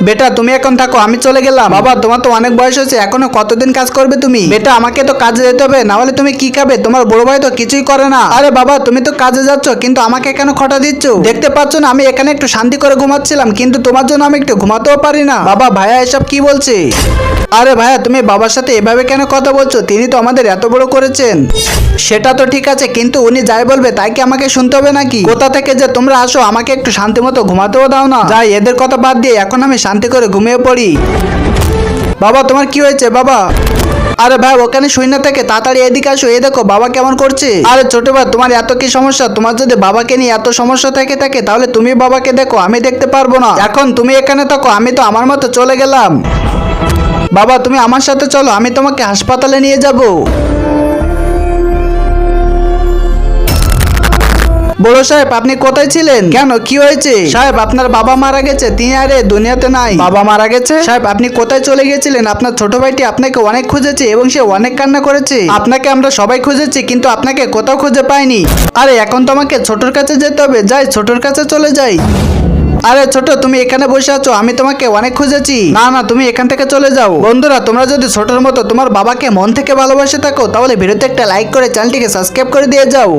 বেটা তুমি এখন থাকো, আমি চলে গেলাম। বাবা তোমার তো অনেক বয়স হয়েছে, এখনো কতদিন কাজ করবে তুমি? বেটা আমাকে তো কাজে যেতে হবে, না হলে তুমি কি খাবে? তোমার বড় ভাই তো কিছুই করে না। আরে বাবা তুমি তো কাজে যাচ্ছ, কিন্তু আমাকে কেন খটা দিচ্ছ? দেখতে পাচ্ছ না আমি এখানে একটু শান্তি করে ঘুমাচ্ছিলাম, কিন্তু তোমার জন্য আমি একটু ঘুমাতেও পারি না। বাবা ভাইয়া এসব কি বলছে? আরে ভাইয়া তুমি বাবার সাথে এভাবে কেন কথা বলছো? তিনি তো আমাদের এত বড় করেছেন। সেটা তো ঠিক আছে, কিন্তু উনি যাই বলবে তাই কি আমাকে শুনতে হবে নাকি? কোথা থেকে যে তোমরা আসো, আমাকে একটু শান্তি মতো ঘুমাতেও দাও না। যাই এদের কথা বাদ দিয়ে এখন আমি শান্তি করে ঘুমিয়ে পড়ি। বাবা তোমার কি হয়েছে বাবা? আরে ভাই ওখানে শুই না থেকে তাড়াতাড়ি এদিকে আসো, এই দেখো বাবা কেমন করছে। আরে ছোট ভাই তোমার এত কি সমস্যা? তোমার যদি বাবাকে নিয়ে এত সমস্যা থাকে তাহলে তুমি বাবাকে দেখো, আমি দেখতে পারবো না। এখন তুমি এখানে থাকো, আমি তো আমার মতো চলে গেলাম। বাবা তুমি আমার সাথে চলো, আমি তোমাকে হাসপাতালে নিয়ে যাব। বড় সাহেব আপনি কোথায় ছিলেন? কেন কি হয়েছে? সাহেব আপনার বাবা মারা গেছে, তিনি আর এই দুনিয়াতে নাই। বাবা মারা গেছে? সাহেব আপনি কোথায় চলে গিয়েছিলেন? আপনার ছোট ভাইটি আপনাকে অনেক খুঁজেছে এবং সে অনেক কান্না করেছে। আপনাকে আমরা সবাই খুঁজেছি, কিন্তু আপনাকে কোথাও খুঁজে পাইনি। আরে এখন তো আমাকে ছোটর কাছে যেতে হবে, যাই ছোটর কাছে চলে যাই। আরে ছোট তুমি এখানে বসে আছো, আমি তোমাকে অনেক খুঁজেছি। না না তুমি এখান থেকে চলে যাও। বন্ধুরা তোমরা যদি ছোটর মতো তোমার বাবাকে মন থেকে ভালোবাসে থাকো, তাহলে ভিডিওতে একটা লাইক করে চ্যানেলটিকে সাবস্ক্রাইব করে দিয়ে যাও।